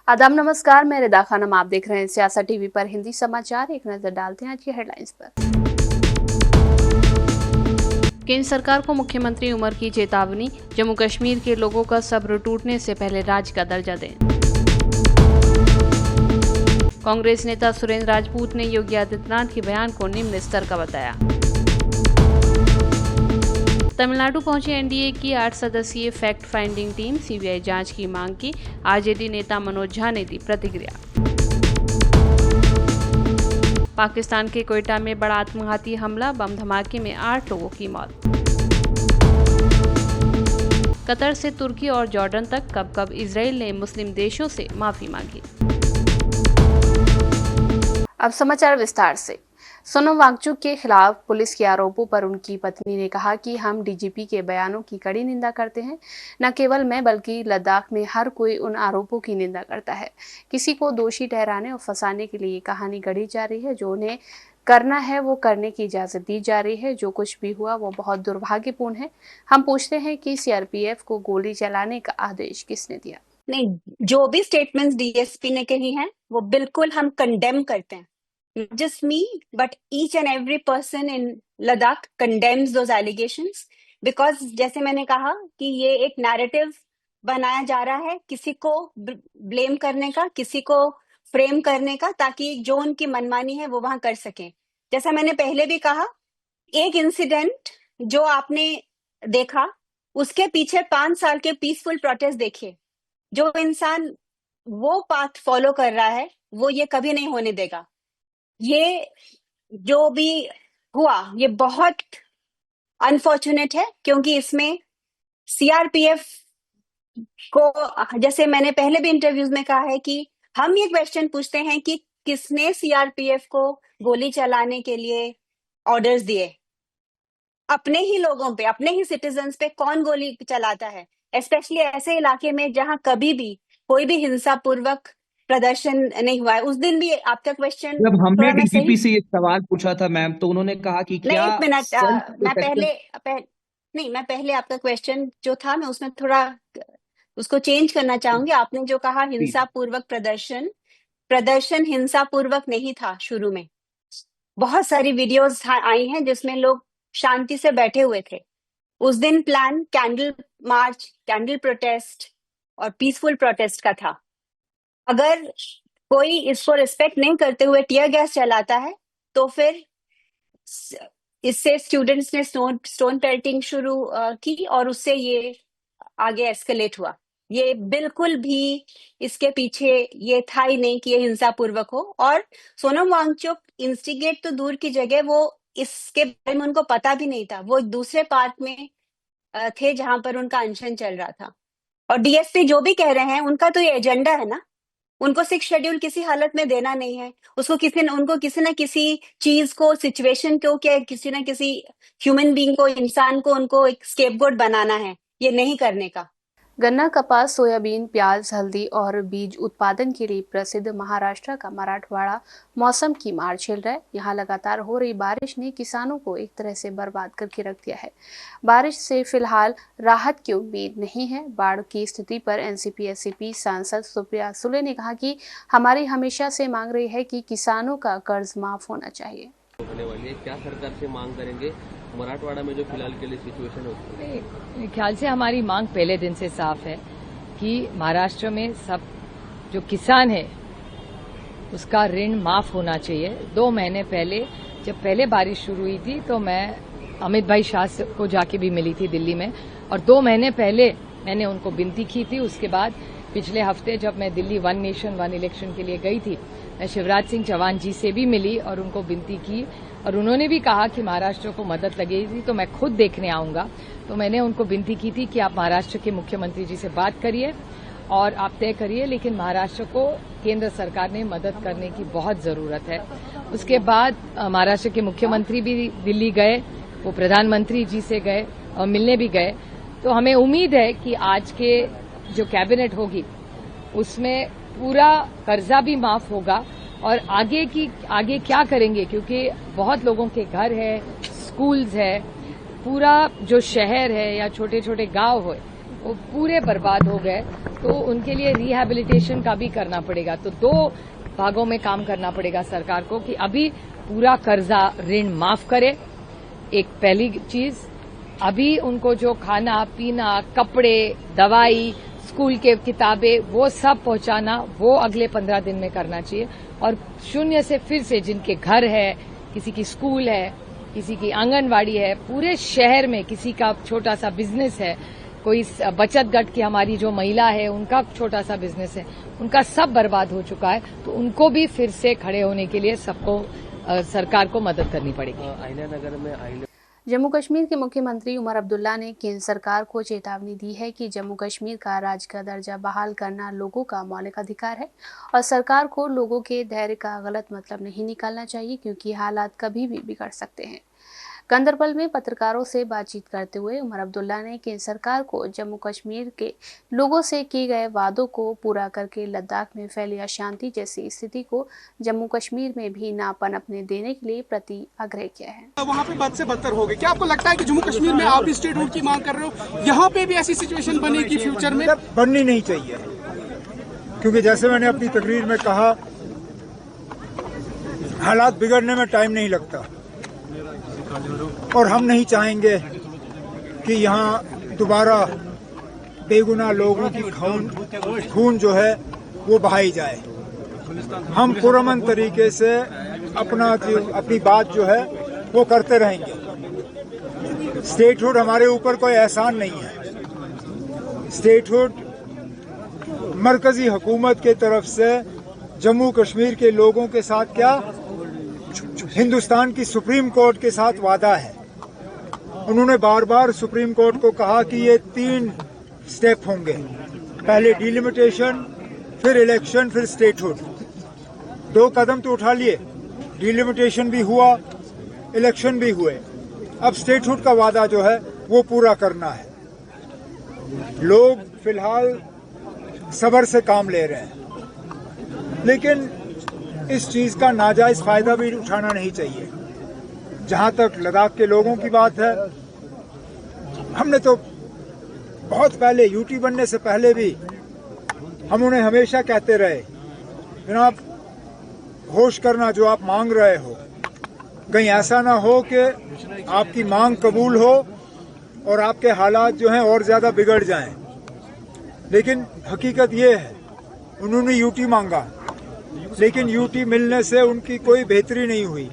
आदाब नमस्कार, मैं रिदा खानम। आप देख रहे हैं सियासत टीवी पर हिंदी समाचार। एक नजर डालते हैं आज की हेडलाइंस पर। केंद्र सरकार को मुख्यमंत्री उमर की चेतावनी, जम्मू कश्मीर के लोगों का सब्र टूटने से पहले राज्य का दर्जा दें। कांग्रेस नेता सुरेंद्र राजपूत ने योगी आदित्यनाथ के बयान को निम्न स्तर का बताया। तमिलनाडु पहुंची एनडीए की 8 सदस्यीय फैक्ट फाइंडिंग टीम, सीबीआई जांच की मांग की। आरजेडी नेता मनोज झा ने दी प्रतिक्रिया। पाकिस्तान के कोयटा में बड़ा आत्मघाती हमला, बम धमाके में 8 लोगों की मौत। कतर से तुर्की और जॉर्डन तक कब कब इजराइल ने मुस्लिम देशों से माफी मांगी। अब समाचार विस्तार से। सोनम वांगचुक के खिलाफ पुलिस के आरोपों पर उनकी पत्नी ने कहा कि हम डीजीपी के बयानों की कड़ी निंदा करते हैं। न केवल मैं बल्कि लद्दाख में हर कोई उन आरोपों की निंदा करता है। किसी को दोषी ठहराने और फंसाने के लिए कहानी गढ़ी जा रही है। जो उन्हें करना है वो करने की इजाजत दी जा रही है। जो कुछ भी हुआ वो बहुत दुर्भाग्यपूर्ण है। हम पूछते हैं कि सीआरपीएफ को गोली चलाने का आदेश किसने दिया? नहीं, जो भी स्टेटमेंट्स डीएसपी ने कही हैं वो बिल्कुल हम कंडेम करते हैं। Not just me, but each and every person in Ladakh condemns those allegations because जैसे मैंने कहा कि ये एक नैरेटिव बनाया जा रहा है किसी को ब्लेम करने का, किसी को फ्रेम करने का, ताकि जो उनकी मनमानी है वो वहां कर सकें। जैसा मैंने पहले भी कहा, एक इंसिडेंट जो आपने देखा उसके पीछे 5 साल के पीसफुल प्रोटेस्ट देखिए। जो इंसान वो पाथ फॉलो कर रहा है वो ये कभी नहीं होने देगा। ये जो भी हुआ ये बहुत अनफॉर्चुनेट है क्योंकि इसमें सीआरपीएफ को, जैसे मैंने पहले भी इंटरव्यूज में कहा है कि हम ये क्वेश्चन पूछते हैं कि किसने सीआरपीएफ को गोली चलाने के लिए ऑर्डर्स दिए। अपने ही लोगों पे, अपने ही सिटीजन्स पे कौन गोली चलाता है, स्पेशली ऐसे इलाके में जहां कभी भी कोई भी हिंसापूर्वक प्रदर्शन नहीं हुआ है। उस दिन भी आपका क्वेश्चन, जब हमने थोड़ा मैं सही, डीजीपी से ये सवाल पूछा था मैम, तो उन्होंने कहा कि नहीं क्या एक मिनट, सेल्फ मैं पहले आपका क्वेश्चन जो था मैं उसमें थोड़ा उसको चेंज करना चाहूंगी। आपने जो कहा हिंसापूर्वक प्रदर्शन हिंसापूर्वक नहीं था। शुरू में बहुत सारी वीडियोस आई हैं जिसमें लोग शांति से बैठे हुए थे। उस दिन plan candle march, candle protest और पीसफुल प्रोटेस्ट का था। अगर कोई इसको रिस्पेक्ट नहीं करते हुए टीयर गैस चलाता है तो फिर इससे स्टूडेंट्स ने स्टोन पेल्टिंग शुरू की और उससे ये आगे एस्केलेट हुआ। ये बिल्कुल भी इसके पीछे ये था ही नहीं कि ये हिंसापूर्वक हो। और सोनम वांगचुक इंस्टिगेट तो दूर की जगह, वो इसके बारे में उनको पता भी नहीं था। वो दूसरे पार्क में थे जहां पर उनका अनशन चल रहा था। और डीएसपी जो भी कह रहे हैं उनका तो ये एजेंडा है ना, उनको 6 शेड्यूल किसी हालत में देना नहीं है। उनको किसी ना किसी चीज को, सिचुएशन को, क्या किसी ना किसी ह्यूमन बीइंग को, इंसान को उनको एक स्केपगोट बनाना है, ये नहीं करने का। गन्ना, कपास, सोयाबीन, प्याज, हल्दी और बीज उत्पादन के लिए प्रसिद्ध महाराष्ट्र का मराठवाड़ा मौसम की मार झेल रहा है। यहाँ लगातार हो रही बारिश ने किसानों को एक तरह से बर्बाद करके रख दिया है। बारिश से फिलहाल राहत की उम्मीद नहीं है। बाढ़ की स्थिति पर एनसीपी सांसद सुप्रिया सुले ने कहा कि हमारी हमेशा से मांग रही है कि किसानों का कर्ज माफ होना चाहिए। होने वाली है, क्या सरकार से मांग करेंगे? मराठवाड़ा में जो फिलहाल के लिए सिचुएशन है मेरे ख्याल से हमारी मांग पहले दिन से साफ है कि महाराष्ट्र में सब जो किसान है उसका ऋण माफ होना चाहिए। 2 महीने पहले जब पहले बारिश शुरू हुई थी तो मैं अमित भाई शाह को जाके भी मिली थी दिल्ली में, और 2 महीने पहले मैंने उनको विनती की थी। उसके बाद पिछले हफ्ते जब मैं दिल्ली 1 नेशन 1 इलेक्शन के लिए गई थी, मैं शिवराज सिंह चौहान जी से भी मिली और उनको विनती की, और उन्होंने भी कहा कि महाराष्ट्र को मदद लगेगी तो मैं खुद देखने आऊंगा। तो मैंने उनको विनती की थी कि आप महाराष्ट्र के मुख्यमंत्री जी से बात करिए और आप तय करिए, लेकिन महाराष्ट्र को केंद्र सरकार ने मदद करने की बहुत जरूरत है। उसके बाद महाराष्ट्र के मुख्यमंत्री भी दिल्ली गए, वो प्रधानमंत्री जी से गए और मिलने भी गए। तो हमें उम्मीद है कि आज के जो कैबिनेट होगी उसमें पूरा कर्जा भी माफ होगा। और आगे क्या करेंगे, क्योंकि बहुत लोगों के घर है, स्कूल्स है, पूरा जो शहर है या छोटे छोटे गांव हो वो पूरे बर्बाद हो गए, तो उनके लिए रिहैबिलिटेशन का भी करना पड़ेगा। तो 2 भागों में काम करना पड़ेगा सरकार को कि अभी पूरा कर्जा ऋण माफ करे। एक पहली चीज, अभी उनको जो खाना पीना, कपड़े, दवाई, स्कूल के किताबें, वो सब पहुंचाना, वो अगले 15 दिन में करना चाहिए। और शून्य से फिर से जिनके घर है, किसी की स्कूल है, किसी की आंगनवाड़ी है, पूरे शहर में किसी का छोटा सा बिजनेस है, कोई बचत गट की हमारी जो महिला है उनका छोटा सा बिजनेस है, उनका सब बर्बाद हो चुका है। तो उनको भी फिर से खड़े होने के लिए सबको सरकार को मदद करनी पड़ेगी। अहिल्यानगर में जम्मू कश्मीर के मुख्यमंत्री उमर अब्दुल्ला ने केंद्र सरकार को चेतावनी दी है कि जम्मू कश्मीर का राज्य का दर्जा बहाल करना लोगों का मौलिक अधिकार है और सरकार को लोगों के धैर्य का गलत मतलब नहीं निकालना चाहिए, क्योंकि हालात कभी भी बिगड़ सकते हैं। गांदरबल में पत्रकारों से बातचीत करते हुए उमर अब्दुल्ला ने केंद्र सरकार को जम्मू कश्मीर के लोगों से किए गए वादों को पूरा करके लद्दाख में फैली अशांति जैसी स्थिति को जम्मू कश्मीर में भी ना पनपने देने के लिए प्रति आग्रह किया है। वहाँ पे बद से बदतर हो गए। क्या आपको लगता है कि जम्मू कश्मीर में आप भी स्टेटहुड की मांग कर रहे हो, यहाँ पे भी ऐसी सिचुएशन बनेगी फ्यूचर में? बननी नहीं चाहिए, क्योंकि जैसे मैंने अपनी तकरीर में कहा, हालात बिगड़ने में टाइम नहीं लगता और हम नहीं चाहेंगे कि यहाँ दोबारा बेगुनाह लोगों की खून जो है वो बहाई जाए। हम पुरअमन तरीके से अपनी बात जो है वो करते रहेंगे। स्टेटहुड हमारे ऊपर कोई एहसान नहीं है। स्टेटहुड मरकजी हुकूमत के तरफ से जम्मू कश्मीर के लोगों के साथ क्या हिंदुस्तान की सुप्रीम कोर्ट के साथ वादा है। उन्होंने बार बार सुप्रीम कोर्ट को कहा कि ये 3 स्टेप होंगे, पहले डिलिमिटेशन, फिर इलेक्शन, फिर स्टेटहुड। 2 कदम तो उठा लिए, डिलिमिटेशन भी हुआ, इलेक्शन भी हुए। अब स्टेटहुड का वादा जो है वो पूरा करना है। लोग फिलहाल सब्र से काम ले रहे हैं, लेकिन इस चीज का नाजायज फायदा भी उठाना नहीं चाहिए। जहां तक लद्दाख के लोगों की बात है, हमने तो बहुत पहले, यूटी बनने से पहले भी हम उन्हें हमेशा कहते रहे, जनाब होश करना जो आप मांग रहे हो, कहीं ऐसा ना हो कि आपकी मांग कबूल हो और आपके हालात जो हैं और ज्यादा बिगड़ जाएं। लेकिन हकीकत ये है, उन्होंने यूटी मांगा, लेकिन यूटी मिलने से उनकी कोई बेहतरी नहीं हुई,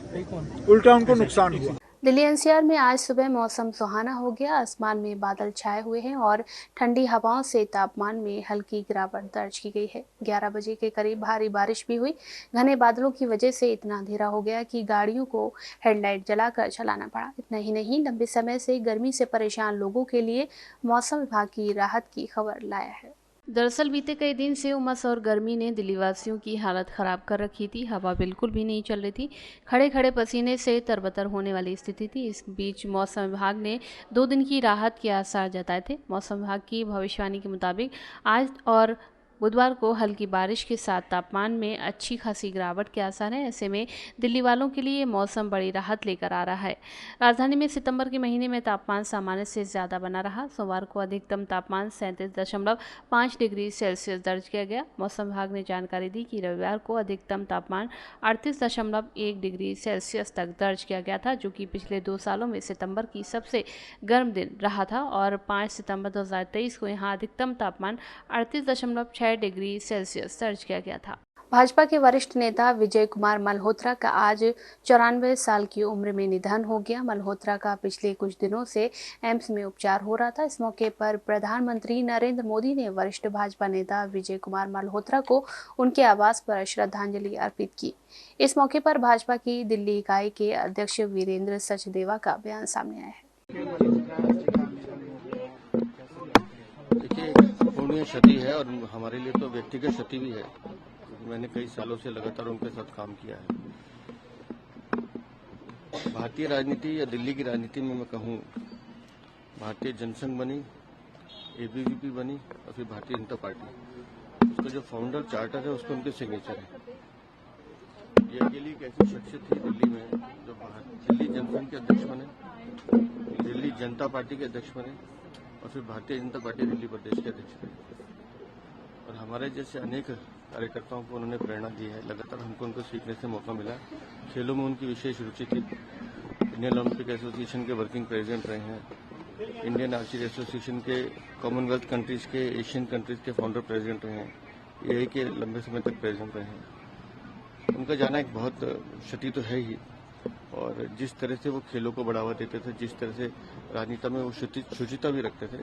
उल्टा उनको नुकसान हुआ। दिल्ली एनसीआर में आज सुबह मौसम सुहाना हो गया। आसमान में बादल छाए हुए हैं और ठंडी हवाओं से तापमान में हल्की गिरावट दर्ज की गई है। 11 बजे के करीब भारी बारिश भी हुई। घने बादलों की वजह से इतना अंधेरा हो गया कि गाड़ियों को हेडलाइट जलाकर चलाना पड़ा। इतना ही नहीं, लंबे समय से गर्मी से परेशान लोगों के लिए मौसम विभाग की राहत की खबर लाया है। दरअसल बीते कई दिन से उमस और गर्मी ने दिल्ली वासियों की हालत ख़राब कर रखी थी। हवा बिल्कुल भी नहीं चल रही थी, खड़े खड़े पसीने से तरबतर होने वाली स्थिति थी। इस बीच मौसम विभाग ने 2 दिन की राहत के आसार जताए थे। मौसम विभाग की भविष्यवाणी के मुताबिक आज और बुधवार को हल्की बारिश के साथ तापमान में अच्छी खासी गिरावट के आसार हैं। ऐसे में दिल्ली वालों के लिए मौसम बड़ी राहत लेकर आ रहा है। राजधानी में सितंबर के महीने में तापमान सामान्य से ज़्यादा बना रहा। सोमवार को अधिकतम तापमान 37.5 डिग्री सेल्सियस दर्ज किया गया। मौसम विभाग ने जानकारी दी कि रविवार को अधिकतम तापमान 38.1 डिग्री सेल्सियस तक दर्ज किया गया था, जो कि पिछले 2 सालों में सितंबर की सबसे गर्म दिन रहा था। और 5 सितंबर 2023 को यहाँ अधिकतम तापमान 38.6 डिग्री सेल्सियस दर्ज किया गया था। भाजपा के वरिष्ठ नेता विजय कुमार मल्होत्रा का आज 94 साल की उम्र में निधन हो गया। मल्होत्रा का पिछले कुछ दिनों से एम्स में उपचार हो रहा था। इस मौके पर प्रधानमंत्री नरेंद्र मोदी ने वरिष्ठ भाजपा नेता विजय कुमार मल्होत्रा को उनके आवास पर श्रद्धांजलि अर्पित की। इस मौके पर भाजपा की दिल्ली इकाई के अध्यक्ष वीरेंद्र सचदेवा का बयान सामने आया है। पूर्णीय क्षति है और हमारे लिए तो व्यक्तिगत क्षति भी है। मैंने कई सालों से लगातार उनके साथ काम किया है। भारतीय राजनीति या दिल्ली की राजनीति में मैं कहूँ, भारतीय जनसंघ बनी, एबीवीपी बनी और फिर भारतीय जनता पार्टी, उसका जो फाउंडर चार्टर है उसको उनके सिग्नेचर है। ये अकेली एक ऐसी शख्सियत थी दिल्ली में जो दिल्ली जनसंघ के अध्यक्ष बने, दिल्ली जनता पार्टी के अध्यक्ष बने और फिर भारतीय जनता पार्टी दिल्ली प्रदेश के अध्यक्ष रहे। और हमारे जैसे अनेक कार्यकर्ताओं को उन्होंने प्रेरणा दी है। लगातार हमको उनको सीखने से मौका मिला। खेलों में उनकी विशेष रुचि थी। इंडियन ओलंपिक एसोसिएशन के वर्किंग प्रेसिडेंट रहे हैं। इंडियन आर्चरी एसोसिएशन के कॉमनवेल्थ कंट्रीज के एशियन कंट्रीज के फाउंडर प्रेसिडेंट रहे हैं। एआई के लंबे समय तक प्रेसिडेंट रहे हैं। उनका जाना एक बहुत क्षति तो है ही। और जिस तरह से वो खेलों को बढ़ावा देते थे, जिस तरह से राजनीति में वो शुचिता भी रखते थे,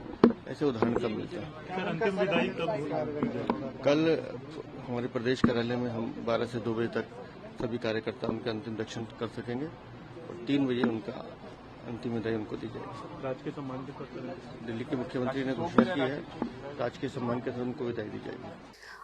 ऐसे उदाहरण कब मिलता है। अंतिम विदाई कब? कल हमारे प्रदेश कार्यालय में हम 12 से 2 बजे तक सभी कार्यकर्ता उनके अंतिम दर्शन कर सकेंगे और 3 बजे उनका अंतिम विदाई उनको दी जाएगी। राजकीय सम्मान के साथ दिल्ली के मुख्यमंत्री ने घोषणा की है, राजकीय सम्मान के साथ उनको विदाई दी जाएगी।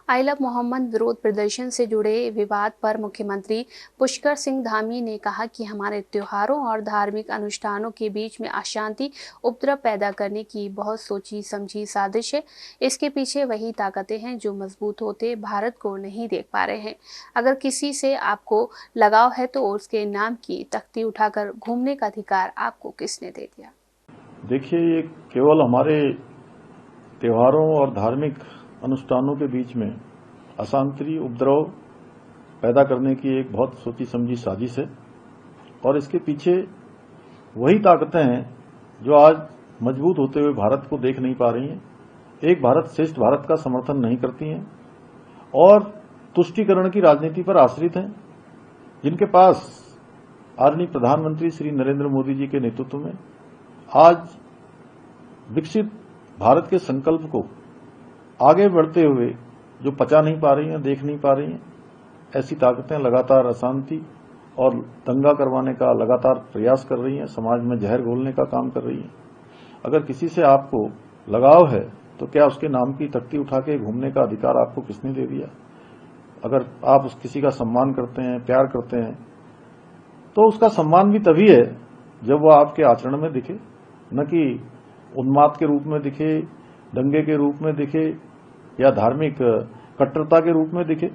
आई लव मोहम्मद विरोध प्रदर्शन से जुड़े विवाद पर मुख्यमंत्री पुष्कर सिंह धामी ने कहा कि हमारे त्योहारों और धार्मिक अनुष्ठानों के बीच में अशांति उपद्रव पैदा करने की बहुत सोची समझी साजिश है। इसके पीछे वही ताकतें हैं जो मजबूत होते भारत को नहीं देख पा रहे हैं। अगर किसी से आपको लगाव है तो उसके नाम की तख्ती उठाकर घूमने का अधिकार आपको किसने दे दिया? देखिए, ये केवल हमारे त्योहारों और धार्मिक अनुष्ठानों के बीच में अशांति उपद्रव पैदा करने की एक बहुत सोची समझी साजिश है और इसके पीछे वही ताकतें हैं जो आज मजबूत होते हुए भारत को देख नहीं पा रही हैं, एक भारत श्रेष्ठ भारत का समर्थन नहीं करती हैं और तुष्टीकरण की राजनीति पर आश्रित हैं, जिनके पास आदरणीय प्रधानमंत्री श्री नरेंद्र मोदी जी के नेतृत्व में आज विकसित भारत के संकल्प को आगे बढ़ते हुए जो पचा नहीं पा रही हैं, देख नहीं पा रही हैं, ऐसी ताकतें लगातार अशांति और दंगा करवाने का लगातार प्रयास कर रही हैं, समाज में जहर घोलने का काम कर रही हैं। अगर किसी से आपको लगाव है तो क्या उसके नाम की तख्ती उठा के घूमने का अधिकार आपको किसने दे दिया? अगर आप उस किसी का सम्मान करते हैं, प्यार करते हैं, तो उसका सम्मान भी तभी है जब वह आपके आचरण में दिखे, न कि उन्माद के रूप में दिखे, दंगे के रूप में दिखे या धार्मिक कट्टरता के रूप में दिखे।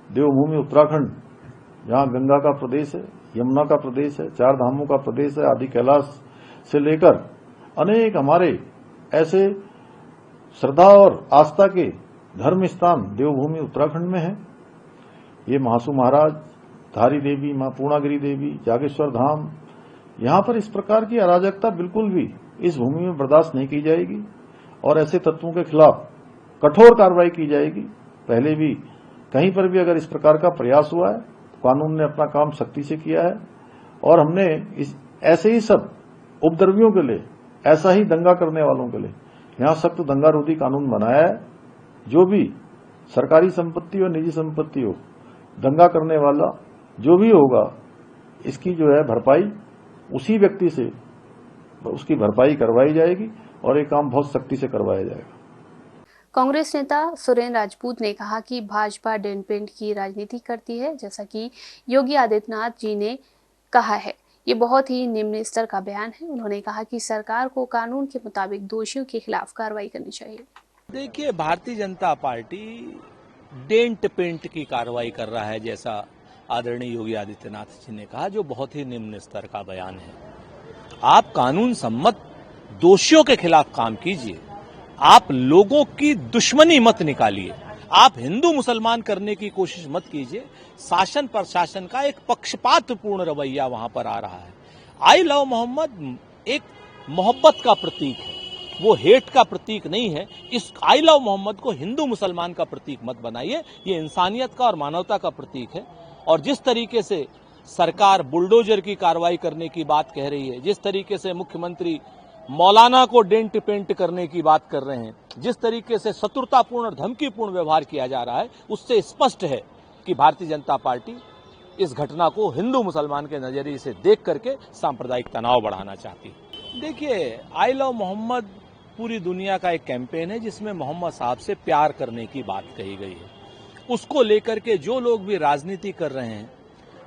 देवभूमि उत्तराखंड, जहां गंगा का प्रदेश है, यमुना का प्रदेश है, 4 धामों का प्रदेश है, आदि कैलाश से लेकर अनेक हमारे ऐसे श्रद्धा और आस्था के धर्म स्थान देवभूमि उत्तराखंड में है। ये महासू महाराज, धारी देवी, मां पूर्णागिरी देवी, जागेश्वर धाम, यहां पर इस प्रकार की अराजकता बिल्कुल भी इस भूमि में बर्दाश्त नहीं की जाएगी और ऐसे तत्वों के खिलाफ कठोर कार्रवाई की जाएगी। पहले भी कहीं पर भी अगर इस प्रकार का प्रयास हुआ है, कानून ने अपना काम सख्ती से किया है और हमने ऐसे ही सब उपद्रवियों के लिए, ऐसा ही दंगा करने वालों के लिए यहां सख्त दंगा रोधी कानून बनाया है। जो भी सरकारी संपत्ति और निजी संपत्ति हो, दंगा करने वाला जो भी होगा, इसकी जो है भरपाई उसी व्यक्ति से उसकी भरपाई करवाई जाएगी और ये काम बहुत सख्ती से करवाया जाएगा। कांग्रेस नेता सुरेंद्र राजपूत ने कहा कि भाजपा डेनपेंट की राजनीति करती है, जैसा कि योगी आदित्यनाथ जी ने कहा है। ये बहुत ही निम्न स्तर का बयान है। उन्होंने कहा कि सरकार को कानून के मुताबिक दोषियों के खिलाफ कार्रवाई करनी चाहिए। देखिए, Bharatiya Janata party dent paint की कार्रवाई कर रहा है, जैसा आदरणीय योगी आदित्यनाथ जी ने कहा, जो बहुत ही निम्न स्तर का बयान है। आप कानून सम्मत दोषियों के खिलाफ काम कीजिए, आप लोगों की दुश्मनी मत निकालिए, आप हिंदू मुसलमान करने की कोशिश मत कीजिए। शासन प्रशासन का एक पक्षपातपूर्ण रवैया वहां पर आ रहा है। आई लव मोहम्मद एक मोहब्बत का प्रतीक है, वो हेट का प्रतीक नहीं है। इस आई लव मोहम्मद को हिंदू मुसलमान का प्रतीक मत बनाइए, ये इंसानियत का और मानवता का प्रतीक है। और जिस तरीके से सरकार बुलडोजर की कार्रवाई करने की बात कह रही है, जिस तरीके से मुख्यमंत्री मौलाना को डेंट पेंट करने की बात कर रहे हैं, जिस तरीके से शत्रुतापूर्ण और धमकीपूर्ण व्यवहार किया जा रहा है, उससे स्पष्ट है कि भारतीय जनता पार्टी इस घटना को हिंदू मुसलमान के नजरिए से देख करके सांप्रदायिक तनाव बढ़ाना चाहती है। देखिए, आई लव मोहम्मद पूरी दुनिया का एक कैंपेन है जिसमें मोहम्मद साहब से प्यार करने की बात कही गई है। उसको लेकर के जो लोग भी राजनीति कर रहे हैं,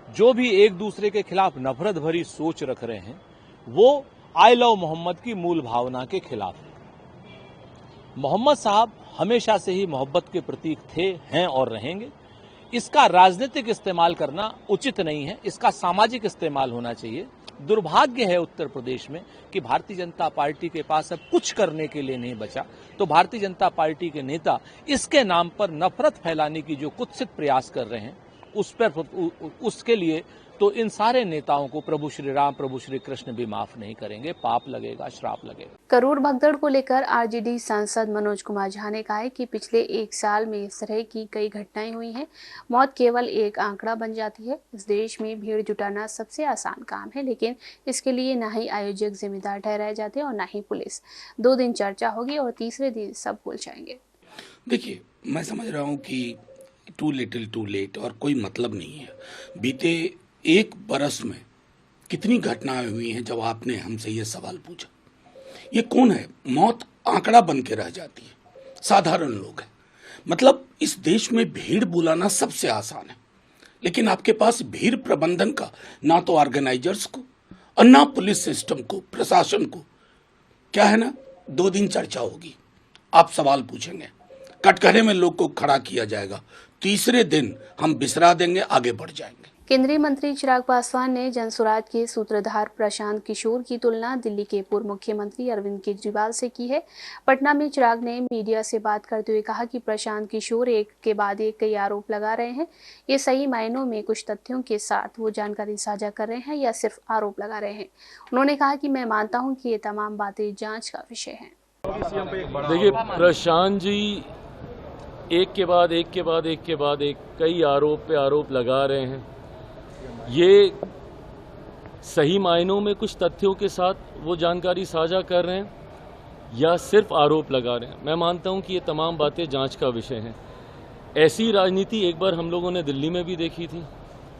जो भी एक दूसरे के खिलाफ नफरत भरी सोच रख रहे हैं, वो आई लव मोहम्मद की मूल भावना के खिलाफ है। मोहम्मद साहब हमेशा से ही मोहब्बत के प्रतीक थे, हैं और रहेंगे। इसका राजनीतिक इस्तेमाल करना उचित नहीं है, इसका सामाजिक इस्तेमाल होना चाहिए। दुर्भाग्य है उत्तर प्रदेश में कि भारतीय जनता पार्टी के पास अब कुछ करने के लिए नहीं बचा, तो भारतीय जनता पार्टी के नेता इसके नाम पर नफरत फैलाने की जो कुत्सित प्रयास कर रहे हैं उसके लिए तो इन सारे नेताओं को प्रभु श्री राम प्रभु श्री कृष्ण भी माफ नहीं करेंगे, पाप लगेगा, श्राप लगेगा। करोड़ भगदड़ को लेकर आरजेडी सांसद मनोज कुमार झा ने कहा है कि पिछले 1 साल में इस तरह की कई घटनाएं हुई हैं। मौत केवल एक आंकड़ा बन जाती है। इस देश में भीड़ जुटाना सबसे आसान काम है, लेकिन इसके लिए ना ही आयोजक जिम्मेदार ठहराए जाते और ना ही पुलिस। 2 दिन चर्चा होगी और तीसरे दिन सब भूल जाएंगे। देखिए, मैं समझ रहा हूँ कि टू लिटिल टू लेट और कोई मतलब नहीं है। बीते 1 बरस में कितनी घटनाएं हुई हैं जब आपने हमसे ये सवाल पूछा। ये कौन है? मौत आंकड़ा बन के रह जाती है, साधारण लोग हैं। मतलब इस देश में भीड़ बुलाना सबसे आसान है, लेकिन आपके पास भीड़ प्रबंधन का ना तो ऑर्गेनाइजर्स को और ना पुलिस सिस्टम को, प्रशासन को। क्या है ना, 2 दिन चर्चा होगी, आप सवाल पूछेंगे, कटघरे में लोग को खड़ा किया जाएगा, तीसरे दिन हम बिसरा देंगे, आगे बढ़ जाएंगे। केंद्रीय मंत्री चिराग पासवान ने जनसुराज के सूत्रधार प्रशांत किशोर की तुलना दिल्ली के पूर्व मुख्यमंत्री अरविंद केजरीवाल से की है। पटना में चिराग ने मीडिया से बात करते हुए कहा कि प्रशांत किशोर एक के बाद एक कई आरोप लगा रहे हैं। ये सही मायनों में कुछ तथ्यों के साथ वो जानकारी साझा कर रहे हैं या सिर्फ आरोप लगा रहे हैं। उन्होंने कहा कि मैं मानता हूँ कि ये तमाम बातें जाँच का विषय है। देखिए, प्रशांत जी एक के बाद एक कई आरोप पे आरोप लगा रहे हैं। ये सही मायनों में कुछ तथ्यों के साथ वो जानकारी साझा कर रहे हैं या सिर्फ आरोप लगा रहे हैं। मैं मानता हूं कि ये तमाम बातें जांच का विषय हैं। ऐसी राजनीति एक बार हम लोगों ने दिल्ली में भी देखी थी,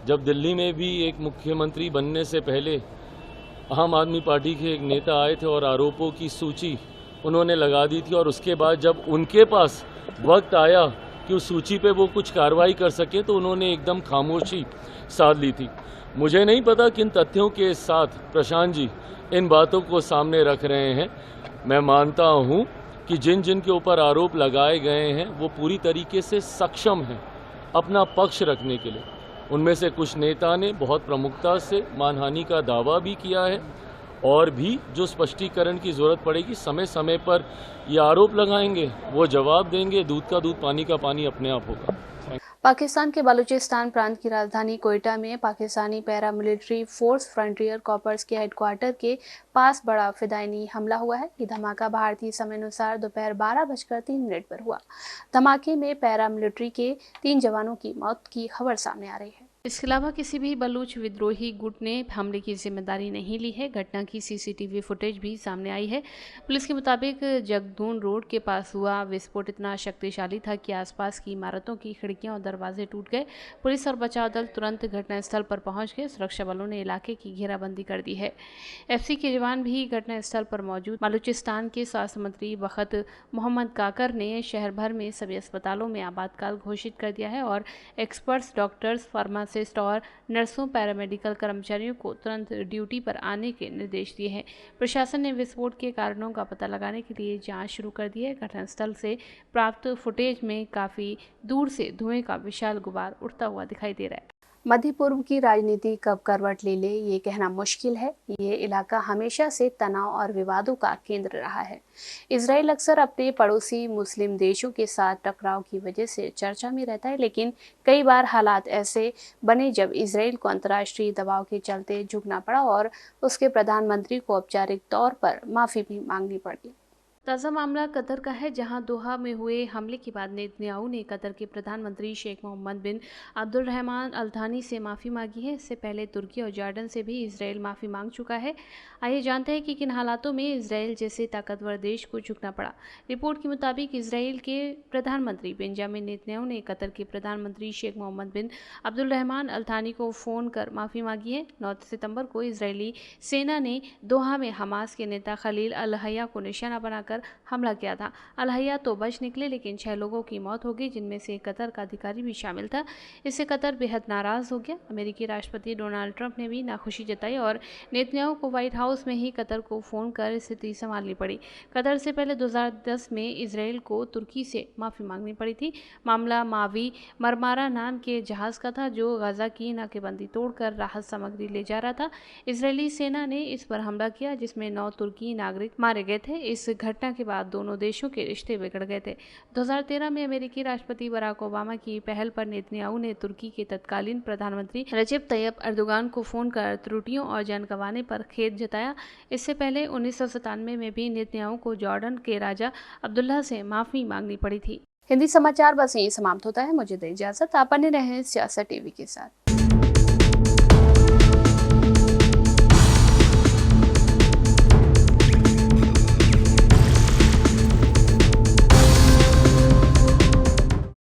जब दिल्ली में भी एक मुख्यमंत्री बनने से पहले आम आदमी पार्टी के एक नेता आए थे और आरोपों की सूची उन्होंने लगा दी थी, और उसके बाद जब उनके पास वक्त आया कि उस सूची पे वो कुछ कार्रवाई कर सके तो उन्होंने एकदम खामोशी साध ली थी। मुझे नहीं पता किन तथ्यों के साथ प्रशांत जी इन बातों को सामने रख रहे हैं। मैं मानता हूं कि जिन जिन के ऊपर आरोप लगाए गए हैं वो पूरी तरीके से सक्षम हैं अपना पक्ष रखने के लिए। उनमें से कुछ नेता ने बहुत प्रमुखता से मानहानि का दावा भी किया है, और भी जो स्पष्टीकरण की जरूरत पड़ेगी समय समय पर ये आरोप लगाएंगे, वो जवाब देंगे। दूध का दूध, पानी का पानी अपने आप होगा। पाकिस्तान के बलूचिस्तान प्रांत की राजधानी कोयटा में Pakistani paramilitary force frontier corps के हेडक्वार्टर के पास बड़ा फिदायनी हमला हुआ है। ये धमाका भारतीय समय अनुसार दोपहर 12:03 पर हुआ। धमाके में पैरामिलिट्री के 3 जवानों की मौत की खबर सामने आ रही है। इसके अलावा किसी भी बलूच विद्रोही गुट ने हमले की जिम्मेदारी नहीं ली है। घटना की सीसीटीवी फुटेज भी सामने आई है। पुलिस के मुताबिक जगदून रोड के पास हुआ विस्फोट इतना शक्तिशाली था कि आसपास की इमारतों की खिड़कियां और दरवाजे टूट गए। पुलिस और बचाव दल तुरंत घटनास्थल पर पहुंच गए। सुरक्षा बलों ने इलाके की घेराबंदी कर दी है। एफसी के जवान भी घटनास्थल पर मौजूद। बलूचिस्तान के स्वास्थ्य मंत्री वक्त मोहम्मद काकर ने शहर भर में सभी अस्पतालों में आपातकाल घोषित कर दिया है और एक्सपर्ट्स, डॉक्टर्स, फार्मासिस्ट और नर्सों, पैरामेडिकल कर्मचारियों को तुरंत ड्यूटी पर आने के निर्देश दिए हैं। प्रशासन ने विस्फोट के कारणों का पता लगाने के लिए जांच शुरू कर दी है। घटनास्थल से प्राप्त फुटेज में काफी दूर से धुएं का विशाल गुबार उठता हुआ दिखाई दे रहा है। मध्य पूर्व की राजनीति कब करवट ले ले ये कहना मुश्किल है। ये इलाका हमेशा से तनाव और विवादों का केंद्र रहा है। इजराइल अक्सर अपने पड़ोसी मुस्लिम देशों के साथ टकराव की वजह से चर्चा में रहता है, लेकिन कई बार हालात ऐसे बने जब इजराइल को अंतर्राष्ट्रीय दबाव के चलते झुकना पड़ा और उसके प्रधानमंत्री को औपचारिक तौर पर माफी भी मांगनी पड़ी। ताज़ा मामला कतर का है, जहां दोहा में हुए हमले के बाद नेतन्याहू ने कतर के प्रधानमंत्री शेख मोहम्मद बिन अब्दुल रहमान अल थानी से माफ़ी मांगी है। इससे पहले तुर्की और जॉर्डन से भी इजराइल माफ़ी मांग चुका है। आइए जानते हैं कि किन हालातों में इजराइल जैसे ताकतवर देश को झुकना पड़ा। रिपोर्ट के मुताबिक इजराइल के प्रधानमंत्री बेंजामिन नेतन्याहू ने कतर के प्रधानमंत्री शेख मोहम्मद बिन अब्दुल रहमान अल थानी को फ़ोन कर माफ़ी मांगी है। 9 सितंबर को इजरायली सेना ने दोहा में हमास के नेता खलील अल हया को निशाना बनाकर कर हमला किया था। अल-हया तो बच निकले, लेकिन 6 लोगों की मौत हो गई, जिनमें से कतर का अधिकारी भी शामिल था। इससे कतर बेहद नाराज हो गया। अमेरिकी राष्ट्रपति डोनाल्ड ट्रंप ने भी नाखुशी जताई और नेतन्याहू को व्हाइट हाउस में ही कतर को फोन कर स्थिति संभालनी पड़ी। कतर से पहले 2010 में इजराइल को तुर्की से माफी मांगनी पड़ी थी। मामला मावी मरमारा नाम के जहाज का था, जो गाजा की नाकेबंदी तोड़कर राहत सामग्री ले जा रहा था। इजरायली सेना ने इस पर हमला किया, जिसमें 9 तुर्की नागरिक मारे गए थे। इस घटना के बाद दोनों देशों के रिश्ते बिगड़ गए थे। 2013 में अमेरिकी राष्ट्रपति बराक ओबामा की पहल पर नेतन्याहू ने तुर्की के तत्कालीन प्रधानमंत्री रजब तैयब अर्दोगान को फोन कर त्रुटियों और जान गंवाने पर खेद जताया। इससे पहले 1997 में भी नेतन्याहू को जॉर्डन के राजा अब्दुल्ला से माफी मांगनी पड़ी थी। हिंदी समाचार बस यही समाप्त होता है। मुझे दे इजाजत। आप बने रहें सियासत टीवी के साथ।